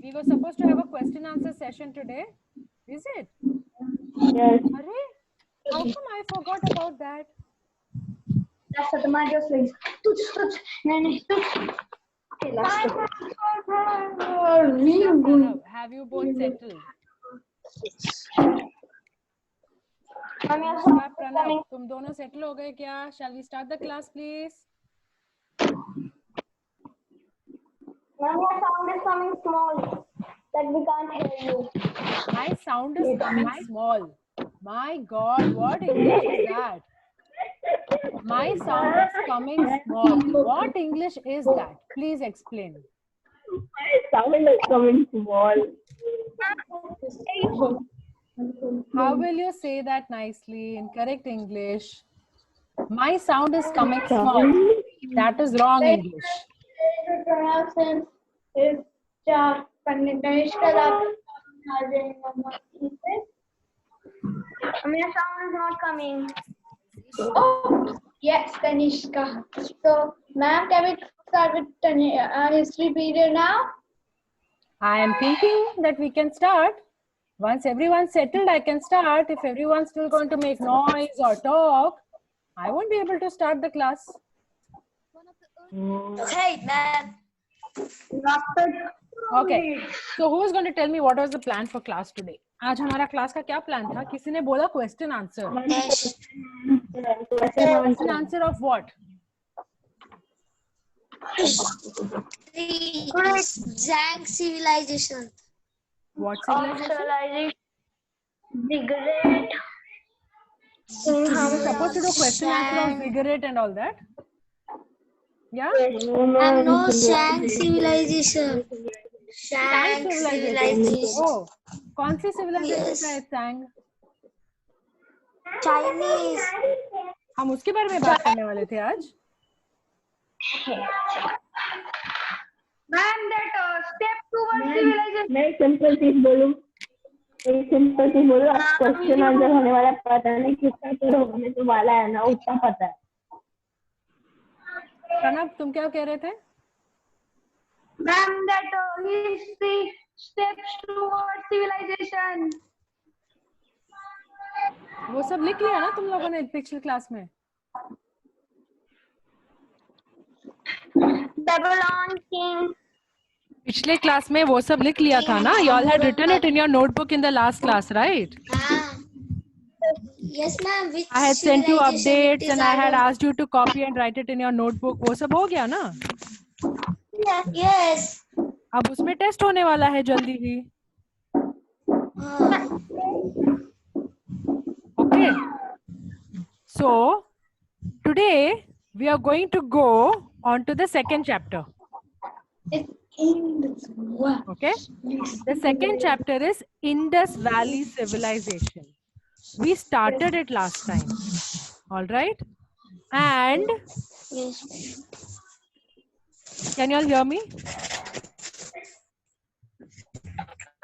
We were supposed to have a question answer session today. Is it? Yes. Arey, how come I forgot about that? That's what the man just like. Pranav, have you both settled? क्या प्रणव, तुम दोनों settle हो गए क्या? Shall we start the class, please? Ma'am, your sound is coming small. That we can't hear you. My sound is coming small. My God, what English is that? My sound is coming small. What English is that? Please explain. My sound is coming small. How will you say that nicely in correct English? My sound is coming small. That is wrong English. My sound is not coming. Oh, yes, Tanishka. So, ma'am, can we start with history period now? I am thinking that we can start. Once everyone's settled, I can start. If everyone's still going to make noise or talk, I won't be able to start the class. Okay, ma'am. Okay. So who is going to tell me what was the plan for class today? आज हमारा class का क्या plan था? किसी ने बोला question answer. Question answer of what? Zhang civilization. What civilization? Ziggurat. We were supposed to do question answer on ziggurat and all that. Yeah? And no Shang civilization. Tang Shang civilization. Oh, कौन सी civilization का है Tang? Chinese. हम उसके बारे में बात करने वाले थे आज. Ma'am, that step towards civilization. मैं सिंपल चीज बोलूं. एक सिंपल चीज बोलूं. आप क्वेश्चन आंसर होने वाला पता नहीं कितना तो होने तो वाला है ना, उतना पता है. प्रणव, तुम क्या कह रहे थे? Ma'am, that history steps towards civilization. वो सब लिख लिया ना तुम लोगों ने पिछली क्लास में? Babylon king. पिछले क्लास में वो सब लिख लिया था ना? You all had written it in your notebook in the last class, right? Yes, ma'am. Which I had sent you civilization updates it is, and I had asked you to copy and write it in your notebook. वो सब हो गया ना? Yes. अब उसमें test होने वाला है जल्दी ही. Okay. So today we are going to go on to the second chapter. Okay. The second chapter is Indus Valley Civilization. We started it last time. All right. And can you all hear me?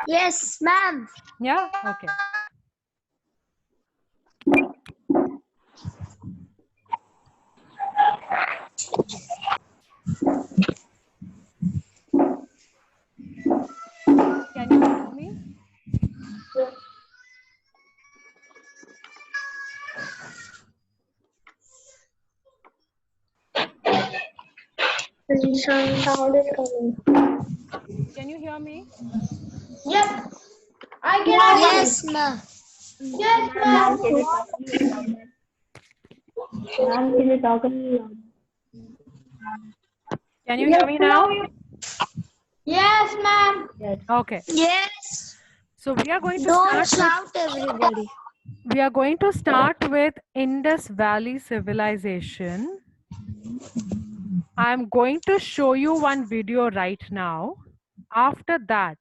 Yes, ma'am. Yeah. Okay. Can you hear me? Sound is coming. Can you hear me? Yep. I can. Yes, ma'am. Yes, ma'am. Ma'am, can you talk a little louder? Can you hear me now? Yes, ma'am. Okay. Yes. So we are going to Don't start. shout, everybody. We are going to start with Indus Valley Civilization. I'm going to show you one video right now. After that,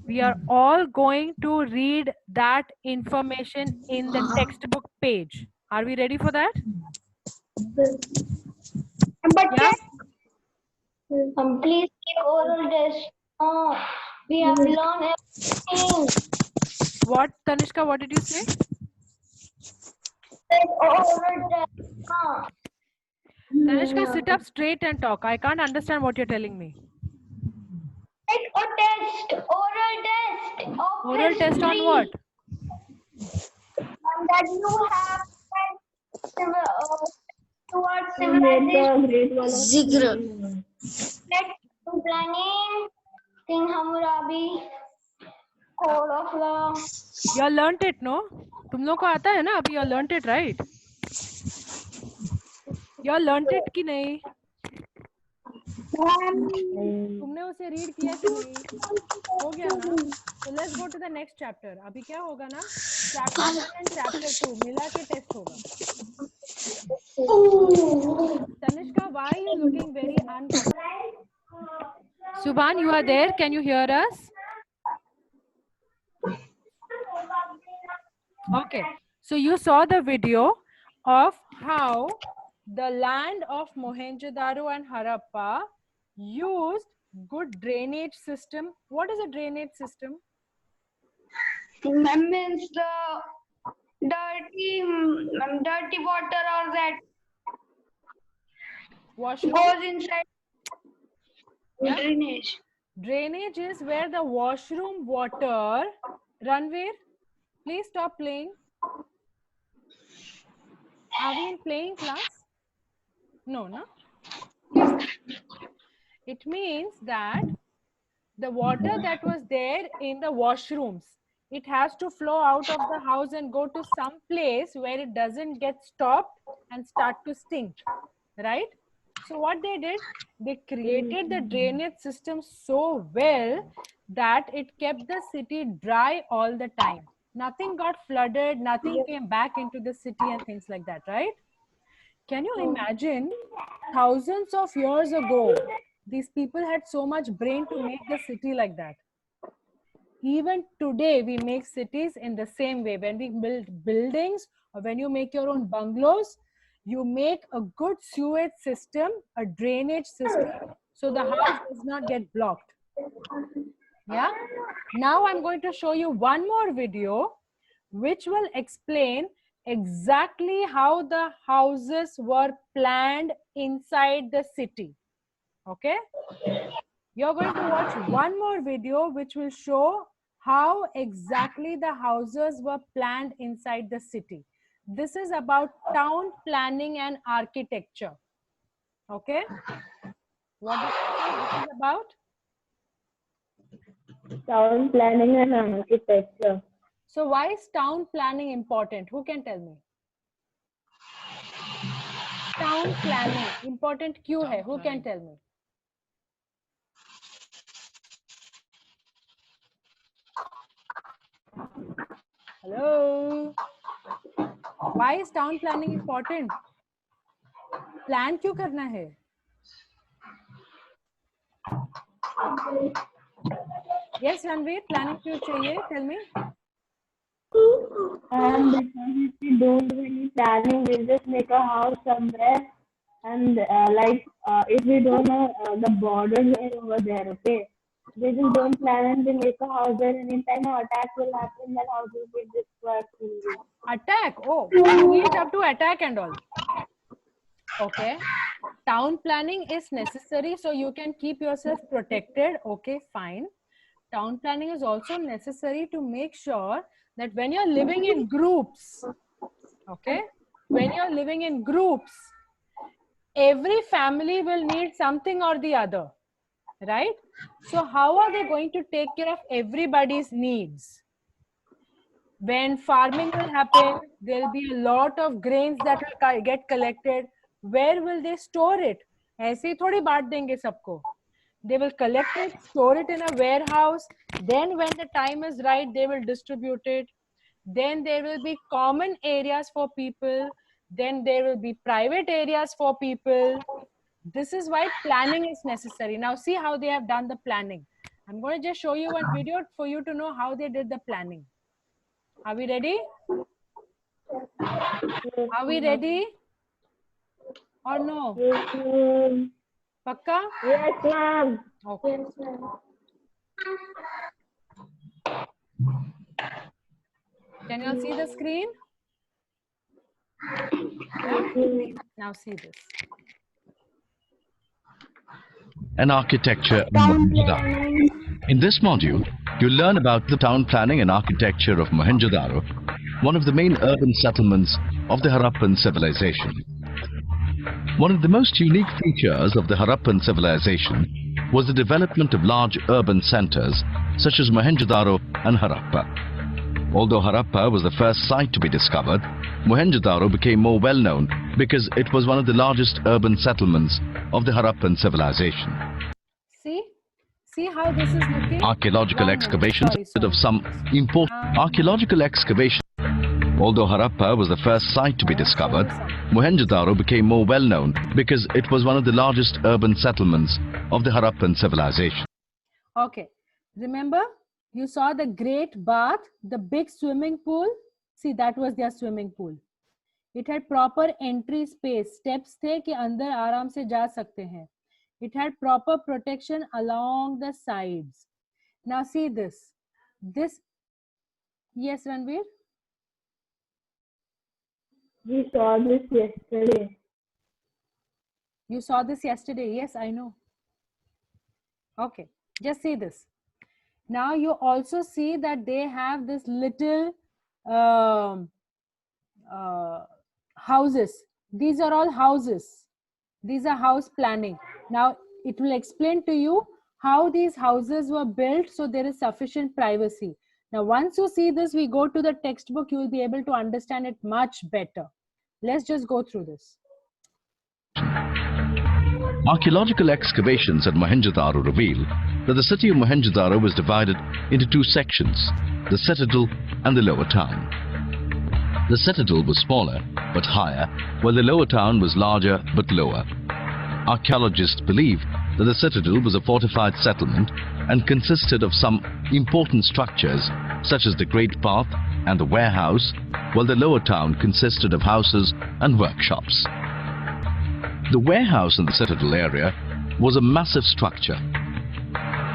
we are all going to read that information in the textbook page. Are we ready for that? But Yeah? please take oral test. Oh, we have learned everything. What, Tanishka, what did you say? Take oral test. Tanishka, sit up straight and talk. I can't understand what you're telling me. Take Oral test of Oral test on what? That you have towards You made the civilization. great wall of Ziggurat. Planning, King Hammurabi, Code of Law. You all learnt it, no? तुम लोग को आता है ना अभी? You all learnt it, right? You all learnt it कि नहीं? तुमने उसे रीड किया कि नहीं? हो गया ना? So let's go to the next chapter. अभी क्या होगा ना? Chapter 1 and chapter 2 मिला के टेस्ट होगा. Tanishka, why are you looking very uncomfortable? Subhan, you are there? Can you hear us? Okay. So you saw the video of how the land of Mohenjo-daro and Harappa used good drainage system. What is a drainage system? Means the dirty water or that Washroom. goes inside Yeah. drainage. Drainage is where the washroom water. Ranveer, please stop playing. Are we in playing class? No, no. Yes. It means that the water that was there in the washrooms, it has to flow out of the house and go to some place where it doesn't get stopped and start to stink, right? So what they did, they created the drainage system so well that it kept the city dry all the time. Nothing got flooded, nothing came back into the city and things like that, right? Can you imagine thousands of years ago, these people had so much brain to make the city like that. Even today, we make cities in the same way. When we build buildings or when you make your own bungalows, you make a good sewage system, a drainage system, so the house does not get blocked. Yeah. Now I'm going to show you one more video which will explain exactly how the houses were planned inside the city. Okay. You're going to watch one more video which will show how exactly the houses were planned inside the city. This is about town planning and architecture. Okay. What do you think this is about? Town planning and architecture. So why is town planning important? Who can tell me? Town planning important क्यों है? Who can tell me? Hello. Why is town planning important? Plan क्यों करना है? Yes, Ranveer, planning क्यों चाहिए? Tell me. And because if we don't do any planning, we'll just make a house somewhere. And if we don't know the borders are over there, okay? They just don't plan and they make a house there. Anytime an attack will happen, then house will be destroyed. Attack? Oh, you need up to attack and all. Okay. Town planning is necessary so you can keep yourself protected. Okay, fine. Town planning is also necessary to make sure that when you're living in groups, okay, when you're living in groups, every family will need something or the other, right? So how are they going to take care of everybody's needs? When farming will happen, there'll be a lot of grains that will get collected. Where will they store it? ऐसे ही थोड़ी बांट देंगे सबको. They will collect it, store it in a warehouse. Then when the time is right, they will distribute it. Then there will be common areas for people. Then there will be private areas for people. This is why planning is necessary. Now see how they have done the planning. I'm going to just show you one video for you to know how they did the planning. Are we ready? Are we ready? Or no? Pakka? Yes, ma'am. Okay. Can you all see the screen? Yeah? Now see this. And architecture in Mohenjo-daro. In this module, you'll learn about the town planning and architecture of Mohenjo-daro, one of the main urban settlements of the Harappan civilization. One of the most unique features of the Harappan civilization was the development of large urban centers such as Mohenjo-daro and Harappa. Although Harappa was the first site to be discovered, Mohenjo-daro became more well known because it was one of the largest urban settlements of the Harappan civilization. See how this is looking? Archaeological 1 minute. excavations Sorry. of some important archaeological excavation. Although Harappa was the first site to be discovered, Mohenjo-daro became more well known because it was one of the largest urban settlements of the Harappan civilization. Okay, remember you saw the great bath, the big swimming pool. See, that was their swimming pool. It had proper entry space. Steps थे कि अंदर आराम से जा सकते हैं. It had proper protection along the sides. Now see this. Yes, Ranveer? We saw this yesterday. You saw this yesterday. Yes, I know. Okay, just see this. Now you also see that they have this little houses. These are all houses. These are house planning. Now it will explain to you how these houses were built so there is sufficient privacy. Now once you see this, we go to the textbook, you will be able to understand it much better. Let's just go through this. Archaeological excavations at Mohenjo-daro reveal that the city of Mohenjo-daro was divided into two sections, the citadel and the lower town. The citadel was smaller but higher, while the lower town was larger but lower. Archaeologists believe that the citadel was a fortified settlement and consisted of some important structures such as the Great Bath and the warehouse, while the lower town consisted of houses and workshops. The warehouse in the citadel area was a massive structure.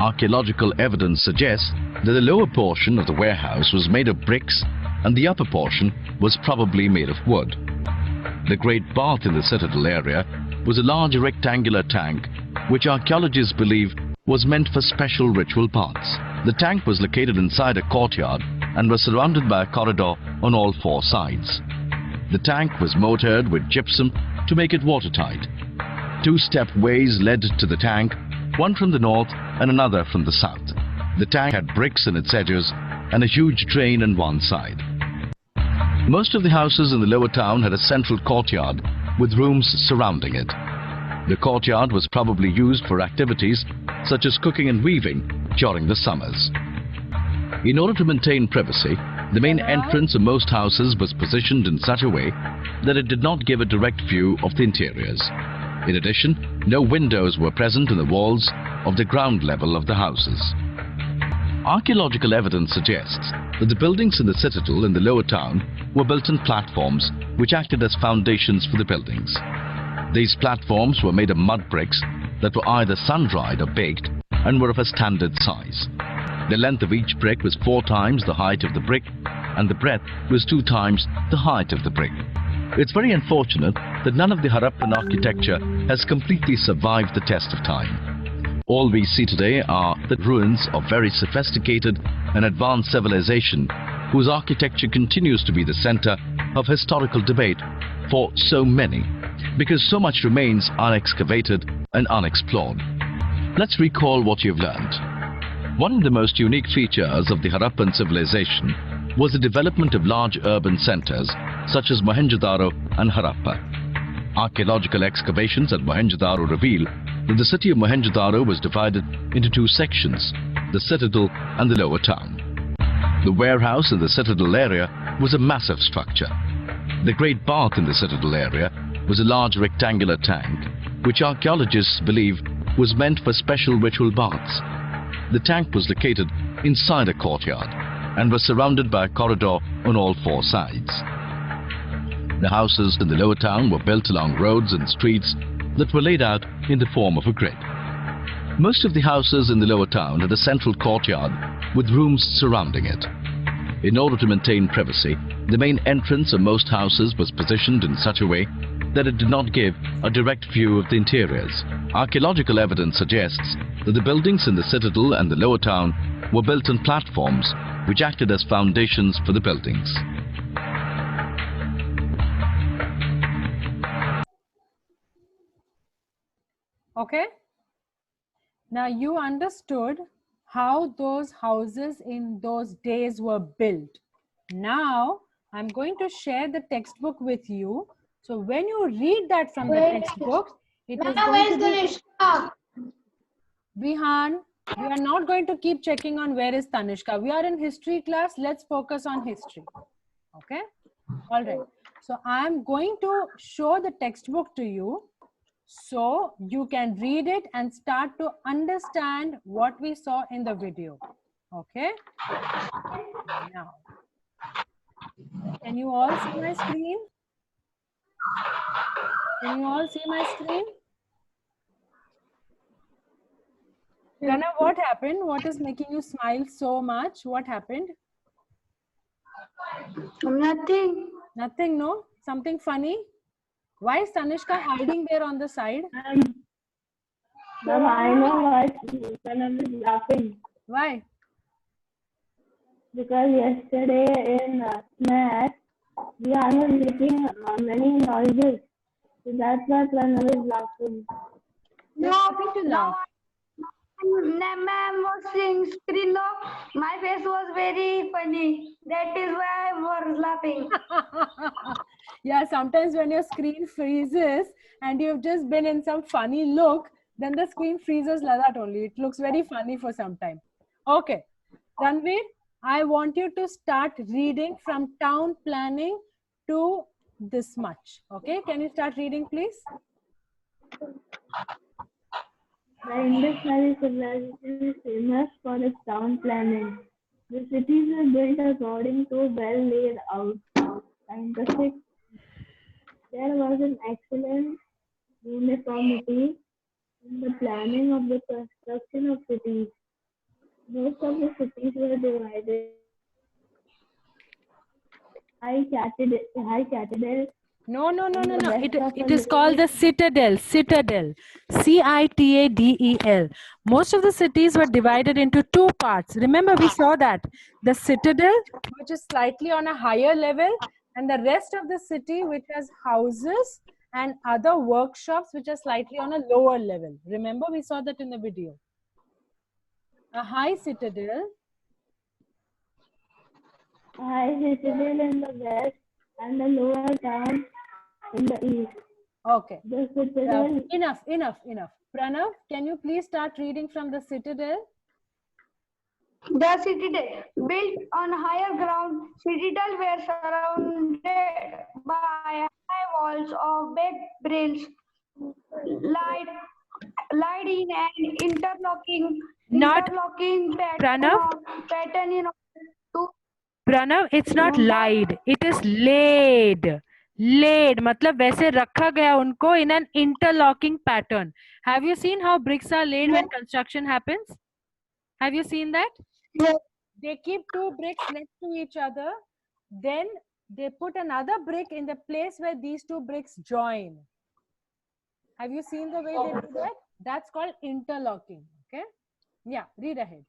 Archaeological evidence suggests that the lower portion of the warehouse was made of bricks and the upper portion was probably made of wood. The Great Bath in the citadel area was a large rectangular tank which archaeologists believe was meant for special ritual baths. The tank was located inside a courtyard and was surrounded by a corridor on all four sides. The tank was mortared with gypsum to make it watertight. Two-step ways led to the tank, one from the north and another from the south. The tank had bricks in its edges and a huge drain on one side. Most of the houses in the lower town had a central courtyard with rooms surrounding it. The courtyard was probably used for activities such as cooking and weaving during the summers. In order to maintain privacy, the main entrance of most houses was positioned in such a way that it did not give a direct view of the interiors. In addition, no windows were present in the walls of the ground level of the houses. Archaeological evidence suggests that the buildings in the citadel in the lower town were built on platforms which acted as foundations for the buildings. These platforms were made of mud bricks that were either sun-dried or baked and were of a standard size. The length of each brick was 4 times the height of the brick and the breadth was 2 times the height of the brick. It's very unfortunate that none of the Harappan architecture has completely survived the test of time. All we see today are the ruins of very sophisticated and advanced civilization whose architecture continues to be the center of historical debate for so many, because so much remains unexcavated and unexplored. Let's recall what you've learned. One of the most unique features of the Harappan civilization was the development of large urban centers such as Mohenjo-daro and Harappa. Archaeological excavations at Mohenjo-daro reveal that the city of Mohenjo-daro was divided into two sections, the citadel and the lower town. The warehouse in the citadel area was a massive structure. The Great Bath in the citadel area was a large rectangular tank, which archaeologists believe was meant for special ritual baths. The tank was located inside a courtyard and was surrounded by a corridor on all 4 sides. The houses in the lower town were built along roads and streets that were laid out in the form of a grid. Most of the houses in the lower town had a central courtyard with rooms surrounding it. In order to maintain privacy, the main entrance of most houses was positioned in such a way that it did not give a direct view of the interiors. Archaeological evidence suggests that the buildings in the citadel and the lower town were built on platforms which acted as foundations for the buildings. Okay. Now you understood how those houses in those days were built. Now I'm going to share the textbook with you. So when you read that from the textbook, it is Ma'am, going where's to be... Tanishka? Bihan, we are not going to keep checking on where is Tanishka. We are in history class. Let's focus on history. Okay. All right. So I'm going to show the textbook to you so you can read it and start to understand what we saw in the video. Okay. Now, can you all see my screen? Can you all see my screen? Pranav, what happened? What is making you smile so much? What happened? Nothing. Nothing, no? Something funny? Why is Tanishka hiding there on the side? Ma'am, I know why Pranav is laughing. Why? Because yesterday in math, we are not making many noises. So that's why Pranav is laughing. There's nothing to laugh. Ma'am was saying screen lock. My face was very funny. That is why I was laughing. Yeah, sometimes when your screen freezes and you've just been in some funny look, then the screen freezes like that only. It looks very funny for some time. Okay, Ranveer, I want you to start reading from town planning to this much. Okay, can you start reading, please? The Indus Valley civilization is famous for its town planning. The cities were built according to well laid out scientific. There was an excellent uniformity in the planning of the construction of cities. Most of the cities were divided high catedral. No. It is called the citadel. Citadel. Citadel. Most of the cities were divided into two parts. Remember, we saw that. The citadel, which is slightly on a higher level, and the rest of the city, which has houses and other workshops, which are slightly on a lower level. Remember, we saw that in the video. A high citadel. A high citadel in the west and the lower town in the east. Okay. The citadel. Enough. Pranav, can you please start reading from the citadel? The citadel, built on higher ground, citadel were surrounded by high walls of baked bricks, light in an interlocking pattern in order to... Pranav, it's not lied. It is laid. Laid, मतलब वैसे रखा गया उनको in an interlocking pattern. Have you seen how bricks are laid when construction happens? Have you seen that? Yes. They keep two bricks next to each other. Then they put another brick in the place where these two bricks join. Have you seen the way they do that? That's called interlocking. Okay. Yeah, read ahead.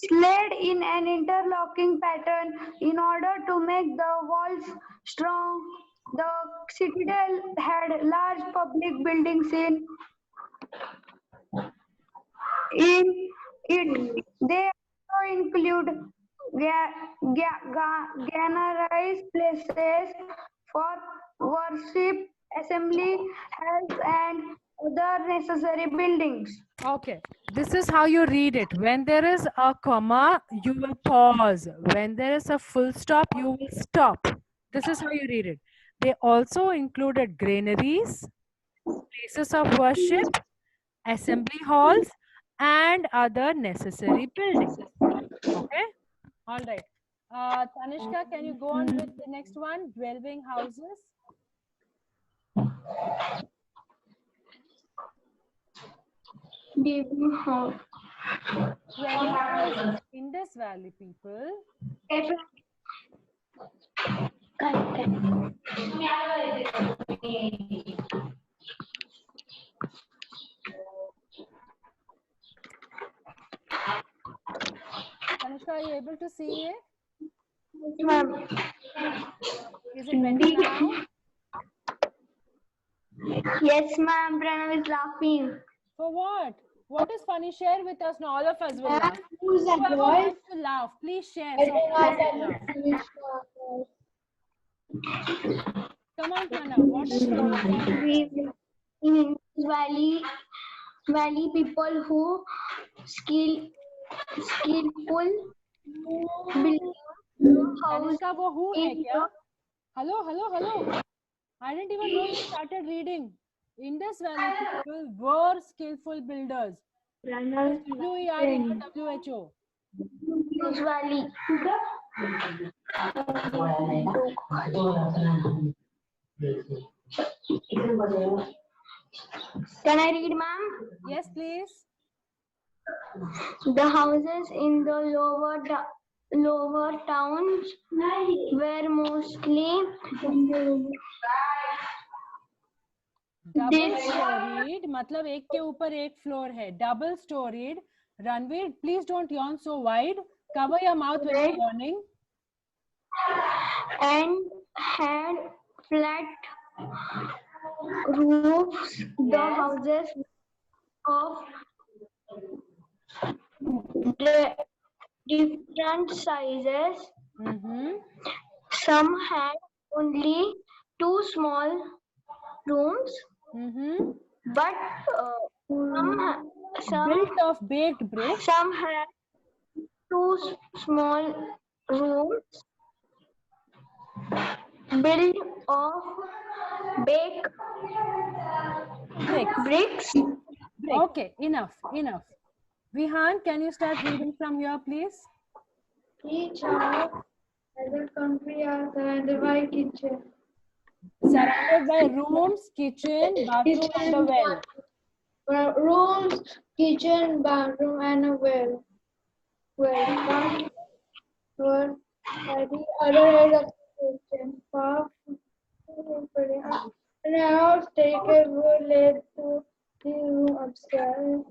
Laid in an interlocking pattern in order to make the walls strong. The citadel had large public buildings in it. They also include organized places for worship, assembly, halls, and other necessary buildings. Okay, this is how you read it. When there is a comma, you will pause. When there is a full stop, you will stop. This is how you read it. They also included granaries, places of worship, assembly halls, and other necessary buildings. Okay, all right. Tanishka, can you go on with the next one? Dwelling houses. Dwelling houses. Indus Valley people. Tanushka, are you able to see it? Ma'am. Is it better now? Yes, ma'am. Pranav is laughing. For what? What is funny? Share with us. Now all of us will laugh. Who's that Whoever boy? wants to laugh, please share. So all of us will laugh. Come on, Pranav. What is funny? In Indus Valley people who skillful building house Tanushka, वो who है क्या? Hello. I didn't even know you started reading. Indus Valley people were skillful builders. Pranav is WER, laughing. WHO. Indus Valley. Can I read, ma'am? Yes, please. The houses in the lower towns were mostly Double storied, मतलब एक के ऊपर एक floor है. Double storied. Ranveer, please don't yawn so wide. Cover your mouth when you're yawning. and had flat roofs. The houses of the different sizes. Some had only 2 small rooms, but some Built of baked bricks. some had 2 small rooms built of baked bricks. Okay, enough. Vihan, can you start reading from here, please? Each house has a country are surrounded by kitchen. Surrounded by rooms, kitchen, bathroom, and a well. Rooms, kitchen, bathroom, and a well. One were at the other end of the kitchen. Far and a house staircase would lead to the room upstairs.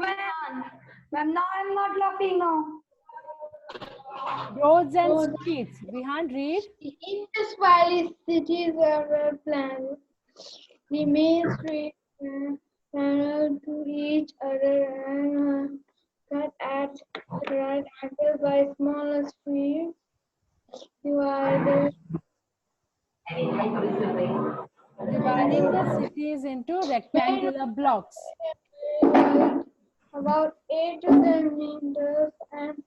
Ma'am, now I'm not laughing now. Roads and streets. Vihan, read. In this valley, cities are well planned. The main streets parallel to each other and cut at right angles by smaller streets dividing the cities into rectangular blocks. about 8 to 10 meters and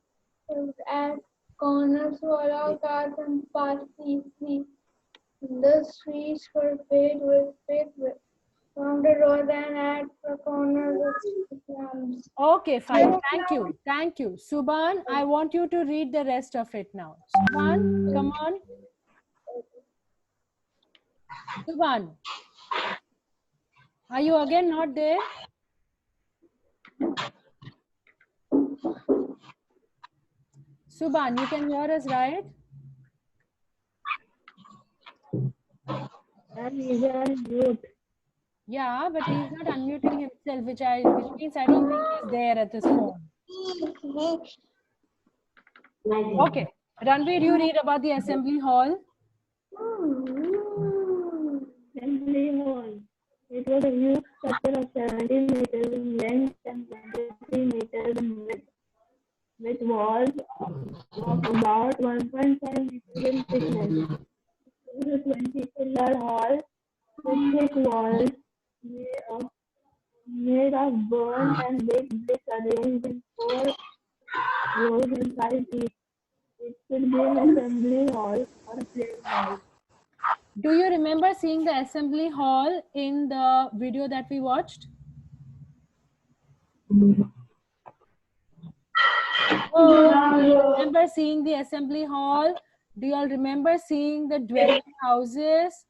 at corners to allow cars and pass easily. The streets were paved from the road and at the corners of lamps. Okay, fine. Thank you. Subhan, I want you to read the rest of it now. Subhan, come on. Subhan, are you again not there? Subhan, you can hear us, right? And he's on mute. Yeah, but he's not unmuting himself, which means I don't think he's there at this phone. Okay, Ranveer, you read about the assembly hall. Assembly hall. It was a huge structure of 70 meters in length and 23 meters in width, with walls of about 1.5 meters in thickness. It was a 20-pillar hall with thick walls made of burnt and baked bricks arranged in 4 rows and 5 deep. It could be an assembly hall or a prayer hall. Do you remember seeing the assembly hall in the video that we watched? Oh, do you remember seeing the assembly hall? Do you all remember seeing the dwelling houses?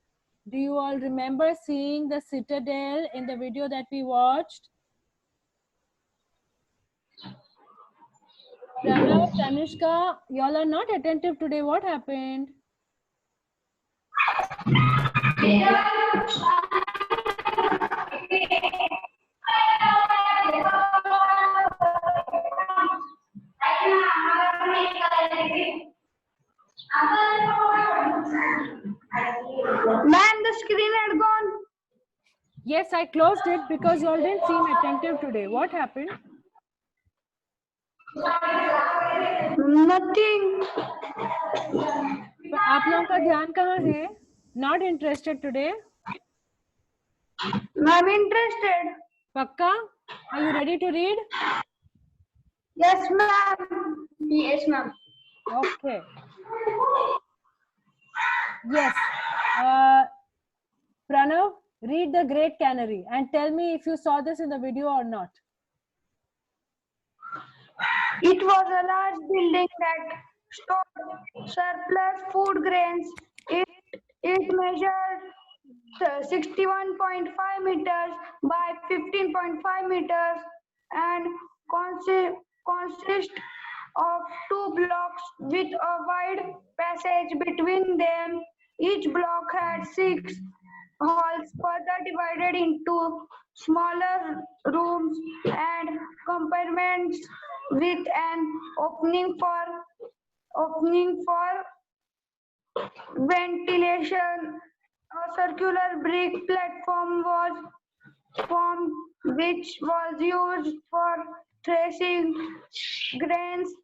Do you all remember seeing the citadel in the video that we watched? Pranav, Tanushka, y'all are not attentive today. What happened? Ma'am, the screen had gone. Yes, I closed it because you all didn't seem attentive today. What happened? Nothing. तो आप लोगों का ध्यान कहाँ है? Not interested today? I'm interested. पक्का? Are you ready to read? Yes, ma'am. Yes, ma'am. Okay. Yes. Pranav, read The Great Cannery and tell me if you saw this in the video or not. It was a large building that stored surplus food grains. It measured 61.5 meters by 15.5 meters and consists of two blocks with a wide passage between them. Each block had 6 halls further divided into smaller rooms and compartments with an opening for ventilation. A circular brick platform was formed which was used for threshing grains.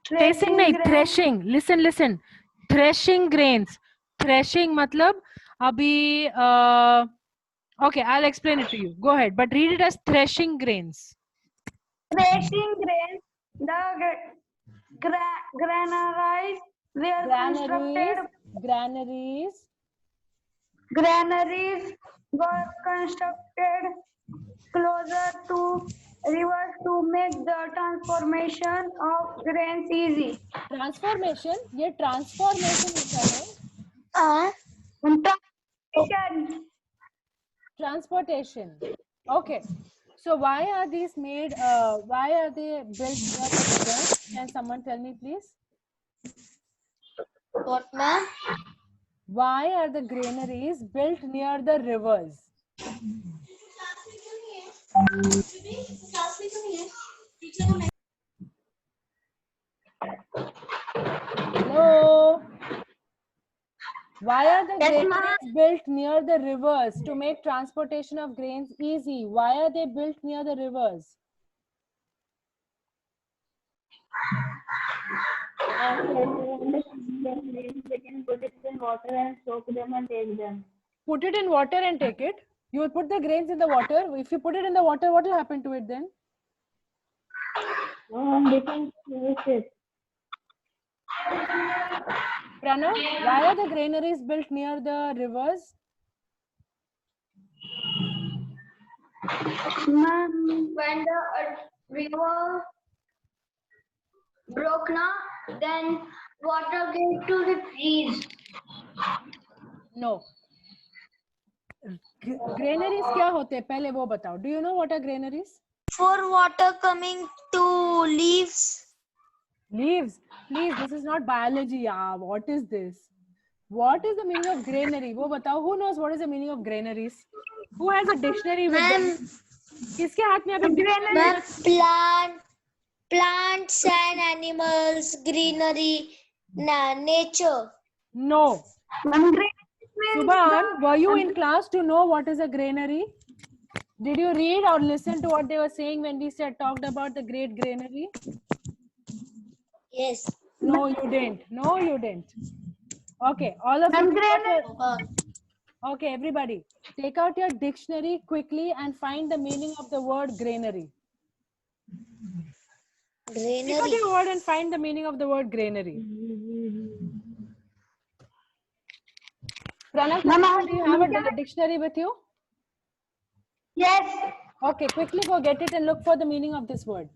Threshing नहीं, threshing. Listen. Threshing grains. Threshing मतलब अभी okay, I'll explain it to you. Go ahead, but read it as threshing grains. Threshing grains. The granaries were constructed. Granaries were constructed closer to rivers to make the transformation of grains easy. Transformation? ये transformation होता है. Transportation. Okay. So why are these made? Why are they built near the rivers? Can someone tell me, please? What, ma'am? Why are the granaries built near the rivers? Hello? Why are the granaries built near the rivers? To make transportation of grains easy. Why are they built near the rivers? They can put it in water and soak them and take them. Put it in water and take it. You will put the grains in the water. If you put it in the water, what will happen to it then? They can use it. Pranav, why are the granaries built near the rivers? When the river broke now, then water gave to the trees. No. Granaries क्या होते हैं? पहले वो बताओ. Do you know what are granaries? For water coming to leaves. Leaves. Please, this is not biology. What is this? What is the meaning of granary? वो बताओ. Who knows what is the meaning of granaries? Who has a dictionary with them? किसके हाथ में अभी Ma'am, plants and animals, greenery, nature. No. Subhan, were you in class to know what is a granary? Did you read or listen to what they were saying when we talked about the great granary? Yes. No, you didn't. No, you didn't. Okay, all of you. Okay, everybody, take out your dictionary quickly and find the meaning of the word granary. Take out your word and find the meaning of the word granary. Pranav, do you have a dictionary with you? Yes. Okay, quickly go get it and look for the meaning of this word.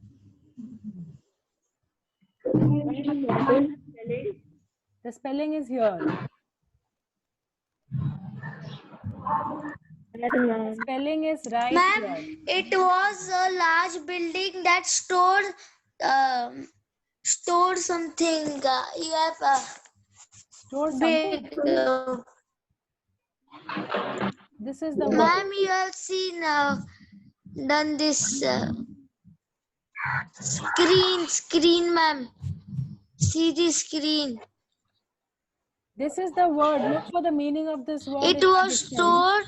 The spelling is here. The spelling is right Ma'am, here. it was a large building that stored something. You have Stored something? This is the word. Ma'am, you have seen done this screen, ma'am. See the screen. This is the word. Look for the meaning of this word. It in your was dictionary. stored.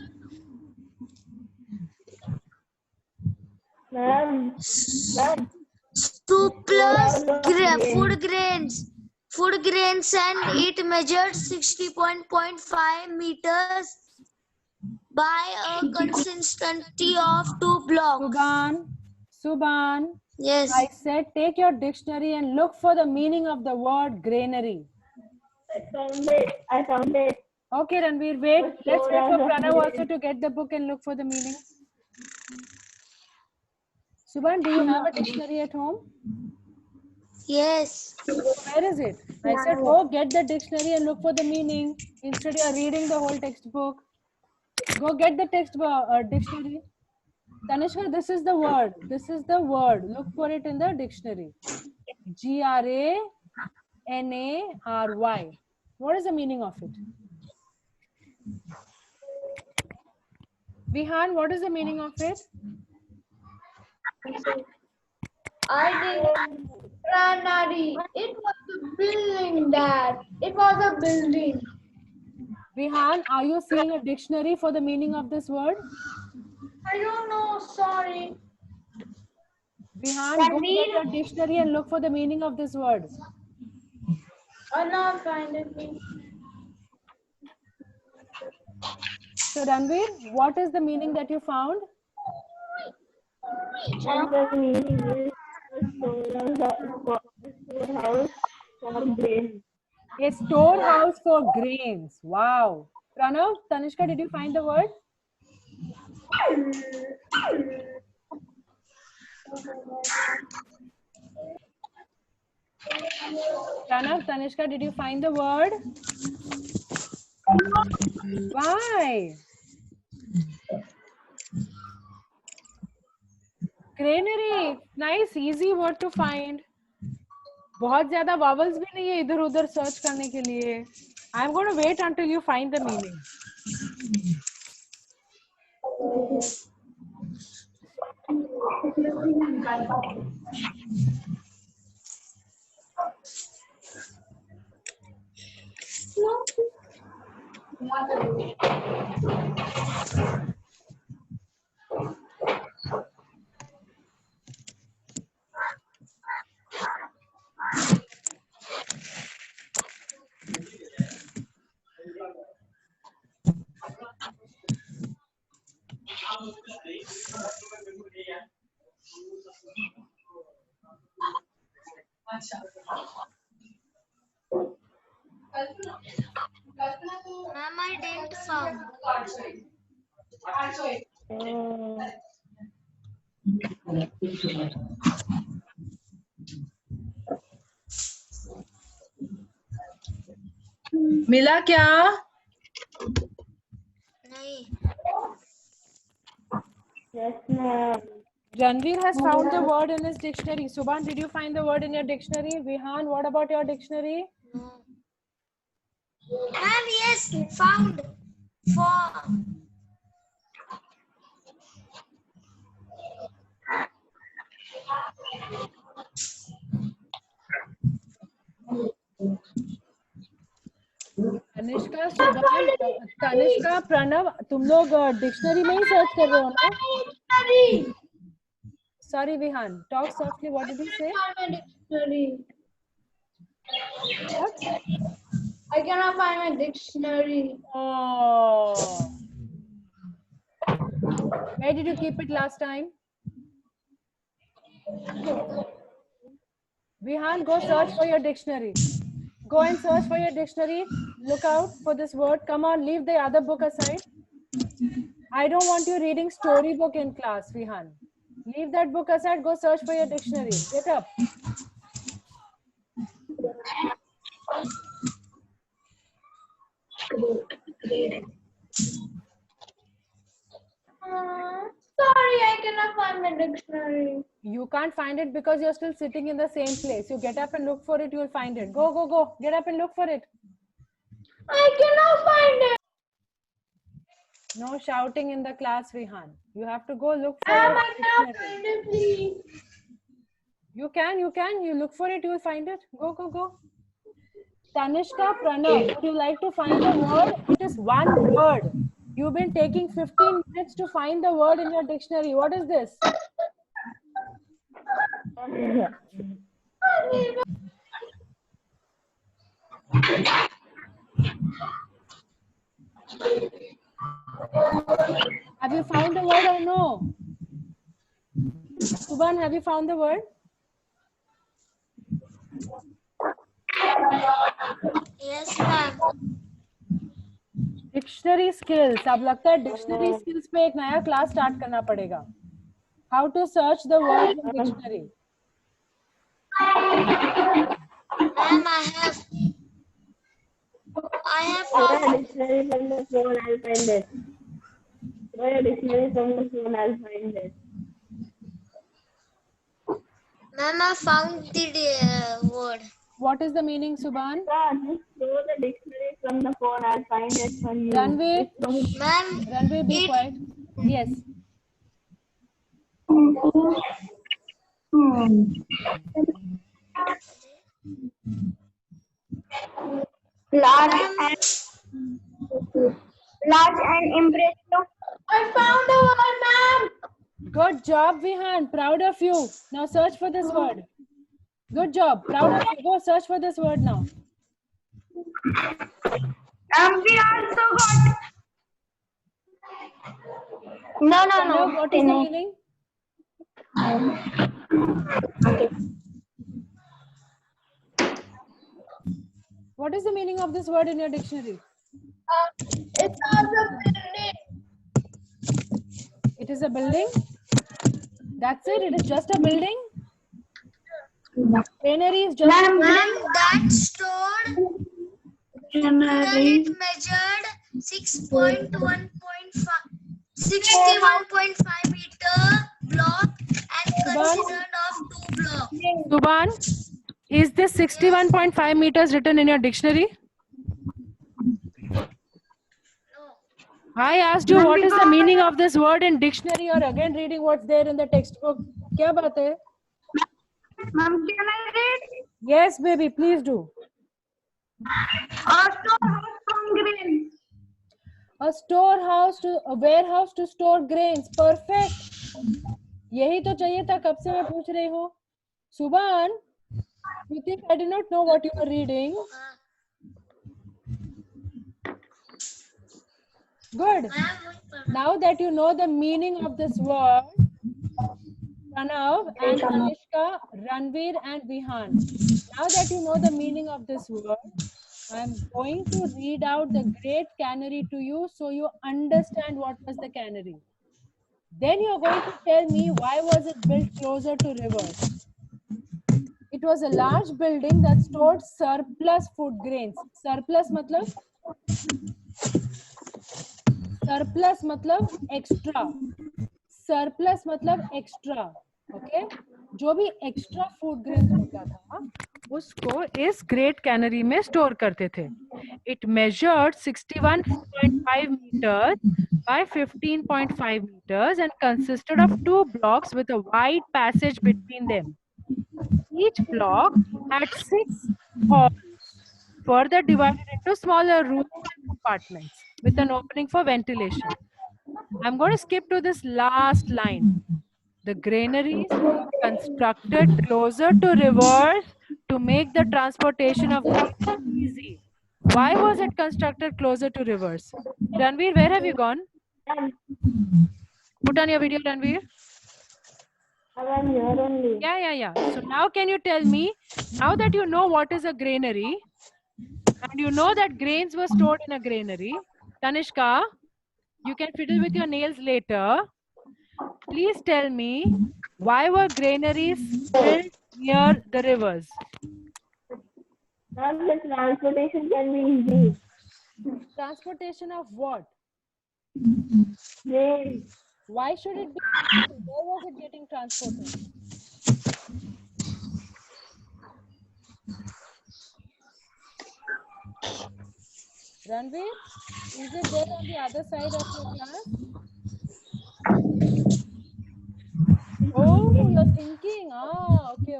Ma'am, ma'am, Surplus grain. food grains, and it measured 60.5 meters by a consistency of 2 blocks. Subhan, Yes. I said take your dictionary and look for the meaning of the word granary. I found it. Okay, Ranveer, wait. What's Let's wait for stored as a Pranav grain? also to get the book and look for the meaning. Subhan, do you have a dictionary at home? Yes. Where is it? I said, go get the dictionary and look for the meaning. Instead, you are reading the whole textbook. Go get the dictionary. Tanishka, this is the word. This is the word. Look for it in the dictionary. Granary. What is the meaning of it? Vihan, what is the meaning of it? Granary. It was a building, Dad. It was a building. Vihan, are you seeing a dictionary for the meaning of this word? I don't know. Sorry. Vihan, go get your dictionary and look for the meaning of this word. I'm not finding it. So, Ranveer, what is the meaning that you found? And the meaning is storehouse for grain. A storehouse for grains. Wow. Pranav, Tanishka, did you find the word? Pranav, Tanishka, did you find the word? Why? Granary. Nice, easy word to find. बहुत ज़्यादा vowels भी नहीं है इधर उधर search करने के लिए. I'm going to wait until you find the meaning. Ma'am, I didn't found. मिला क्या? नहीं. Yes, ma'am. Ranveer has found the word in his dictionary. Subhan, did you find the word in your dictionary? Vihan, what about your dictionary? No. Ma'am, yes, found. For. Tanishka, सुभान, तनिष्का, प्रणव, तुम लोग dictionary में ही search कर रहे हो ना? Sorry, Vihan. Talk softly. What did you say? What? I cannot find my dictionary. Oh. Where did you keep it last time? Vihan, go search for your dictionary. Go and search for your dictionary. Look out for this word. Come on, leave the other book aside. I don't want you reading storybook in class, Vihan. Leave that book aside. Go search for your dictionary. Get up. Sorry, I cannot find my dictionary. You can't find it because you're still sitting in the same place. You get up and look for it, you'll find it. Go, go, go. Get up and look for it. I cannot find it. No shouting in the class, Vihan. You have to go look for your dictionary. You can. You look for it, you will find it. Go. Tanishka, Pranav, would you like to find the word? It is one word. You've been taking 15 minutes to find the word in your dictionary. What is this? Have you found the word or no? Subhan, have you found the word? Yes, ma'am. Dictionary skills. अब लगता है dictionary skills पे एक नया class start करना पड़ेगा. How to search the words in dictionary. Ma'am, I have found. Dictionary from the phone, I'll find it. Throw your dictionary from the phone, I'll find it. Ma'am, I found the word. What is the meaning, Subhan? Just throw the dictionary from the phone, I'll find it for you. Ranveer, Ma'am, Ranveer, be quiet. Yes. Large and impressive. I found the word, ma'am. Good job, Vihan. Proud of you. Now search for this word. Good job. Proud of you. Go search for this word now. We also got. No. Pranav, what is the meaning? What is the meaning of this word in your dictionary? It's also building. It is a building. That's it. It is just a building. Granary is just a building. ma'am, that stored it measured 61.5 meter block and consisted of 2 blocks. Subhan, is this 61.5 meters written in your dictionary? No. I asked you what is the meaning of this word in dictionary. You're again reading what's there in the textbook. Kya baat hai? Ma'am, can I read? Yes, baby, please do. A storehouse to a warehouse to store grains. Perfect. यही तो चाहिए था. कब से मैं पूछ रही हूँ. Subhan, you think I did not know what you were reading? Good. Now that you know the meaning of this word, Pranav and Tanishka, Ranveer and Vihan. Now that you know the meaning of this word, I am going to read out the Great Cannery to you so you understand what was the cannery. Then you are going to tell me why was it built closer to rivers. It was a large building that stored surplus food grains. Surplus matlab? Surplus matlab extra. Surplus matlab extra. Okay? जो भी extra food grains होता था उसको इस great cannery में store करते थे. It measured 61.5 meters by 15.5 meters and consisted of 2 blocks with a wide passage between them. Each block had 6 halls, further divided into smaller rooms and compartments with an opening for ventilation. I'm going to skip to this last line. The granaries were constructed closer to rivers to make the transportation of grains easy. Why was it constructed closer to rivers? Ranveer, where have you gone? Put on your video, Ranveer. I'm here only. Yeah. So now can you tell me, now that you know what is a granary, and you know that grains were stored in a granary, Tanishka, you can fiddle with your nails later. Please tell me, why were granaries built near the rivers? Now the transportation can be easy. Transportation of what? Grain. Why should it be easy? Where was it getting transported? Ranveer, is it there on the other side of your class? Oh, you're thinking. Ah, okay.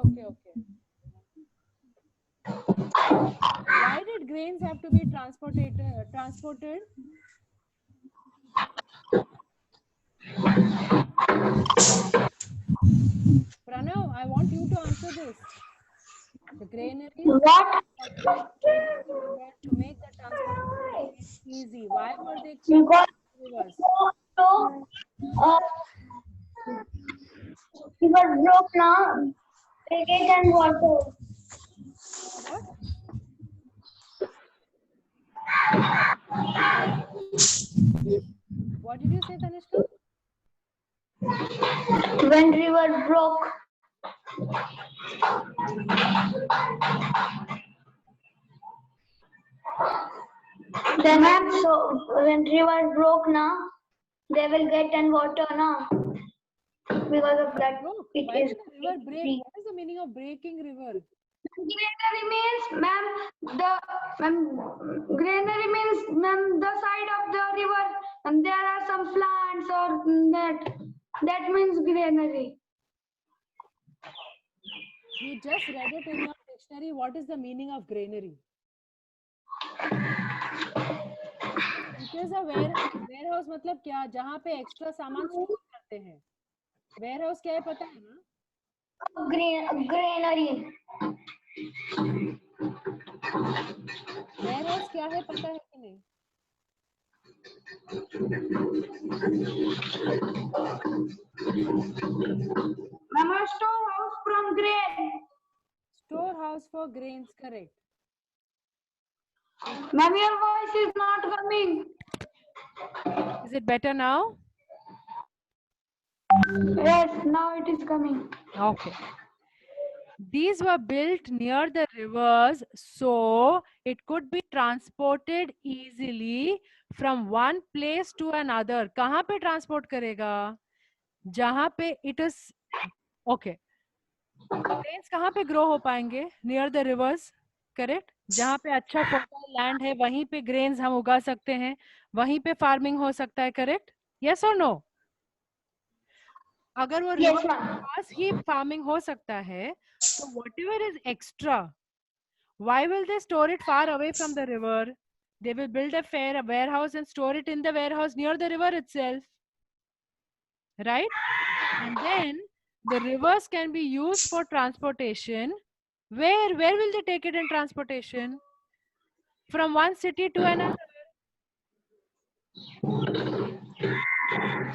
Why did grains have to be transported? Pranav, I want you to answer this. The granaries What? to make the transportation easy. Why were they kept Because rivers? uh, because broke now, cricket and water. What? What did you say, Tanishka? When river broke, then so when river broke now, they will get and water now. Because of that, Broke. it Why is. did the river break? What is the meaning of breaking river? Granary means, granary means, the side of the river, and there are some plants or that means granary. You just read it in your dictionary. What is the meaning of granary? It is a warehouse मतलब क्या? जहाँ पे extra सामान store करते हैं. Warehouse क्या है पता है ना? Granary. Warehouse क्या है पता है कि नहीं? Mama, storehouse from grain. Storehouse for grains, correct. Ma'am, your voice is not coming. Is it better now? Yes, now it is coming. Okay. These were built near the rivers so it could be transported easily from one place to another. कहाँ पे transport करेगा? जहाँ पे it is okay. Grains कहाँ पे grow हो पाएंगे? Near the rivers, correct? जहाँ पे अच्छा fertile land है वहीं पे grains हम उगा सकते हैं, वहीं पे farming हो सकता है, correct? Yes or no? अगर वो Yes, river ma'am. के पास ही farming हो सकता है, so whatever is extra, why will they store it far away from the river? They will build a warehouse and store it in the warehouse near the river itself, right? And then the rivers can be used for transportation. Where will they take it in transportation? From one city to another.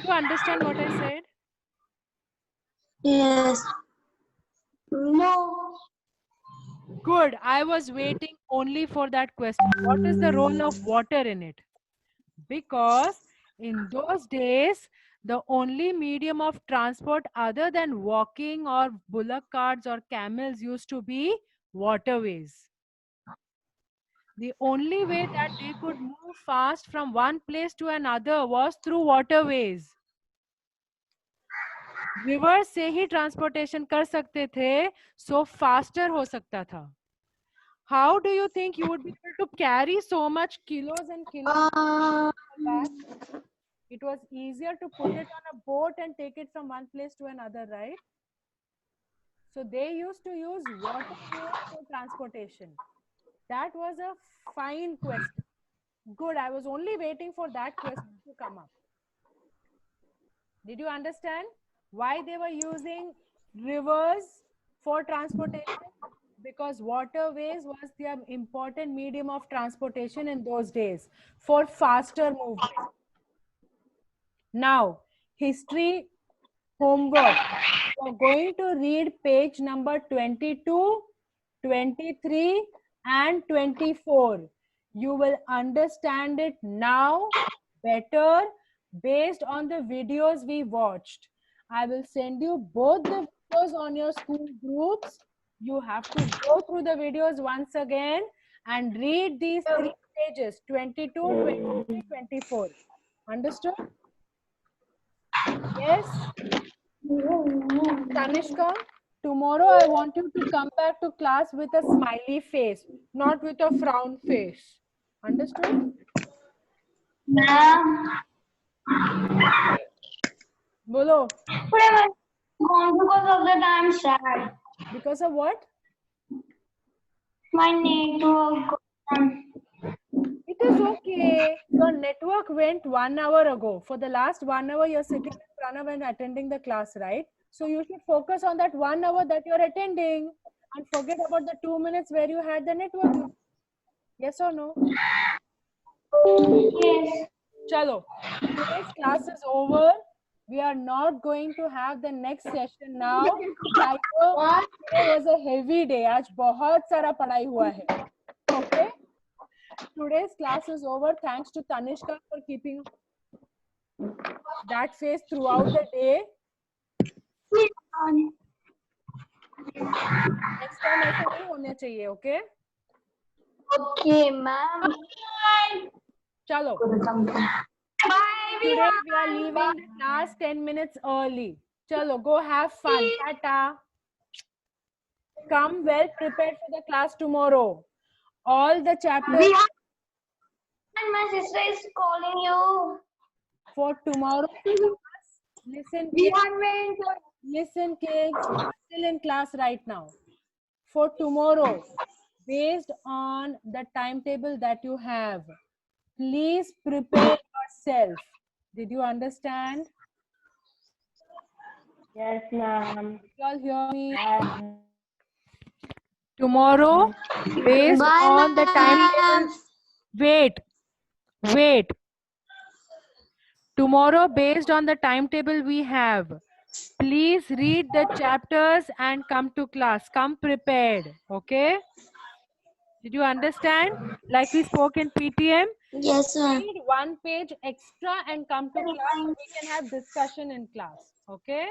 You understand what I said? Yes. No. Good. I was waiting only for that question. What is the role of water in it? Because in those days, the only medium of transport other than walking or bullock carts or camels used to be waterways. The only way that they could move fast from one place to another was through waterways. River से ही transportation कर सकते थे, so faster हो सकता था. How do you think you would be able to carry so much kilos and kilos back? It was easier to put it on a boat and take it from one place to another, right? So they used to use water for transportation. That was a fine question. Good. I was only waiting for that question to come up. Did you understand why they were using rivers for transportation? Because waterways was their important medium of transportation in those days for faster movement. Now, history homework. We're going to read page number 22, 23 and 24. You will understand it now better based on the videos we watched. I will send you both the videos on your school groups. You have to go through the videos once again and read these 3 pages, 22, 23, 24. Understood? Yes? Tanishka, tomorrow I want you to come back to class with a smiley face, not with a frown face. Understood? Ma'am, Bolo. today was gone because of that I'm sad. Because of what? My network gone. It is okay. Your network went 1 hour ago. For the last 1 hour, you're sitting in front of and attending the class, right? So you should focus on that 1 hour that you're attending and forget about the 2 minutes where you had the network. Yes or no? Yes. Chalo. Today's class is over. We are not going to have the next session now. Today was a heavy day. आज बहुत सारा पढ़ाई हुआ है. Okay? Today's class is over. Thanks to Tanishka for keeping that face throughout the day. Next time ऐसा नहीं होना चाहिए, okay? Okay, ma'am. Chalo. Bye. Today we are leaving the class 10 minutes early. Chalo, go have fun. Tata. Come well prepared for the class tomorrow. All the chapters And my sister is calling you. for tomorrow. Listen, listen, kids. You're still in class right now. For tomorrow, based on the timetable that you have, please prepare yourself. Did you understand? Yes, ma'am. You all hear me? Tomorrow, based on the timetable. Wait. Tomorrow, based on the timetable we have, please read the chapters and come to class. Come prepared. Okay? Did you understand? Like we spoke in PTM, Yes, ma'am. read one page extra and come to class so we can have discussion in class. Okay?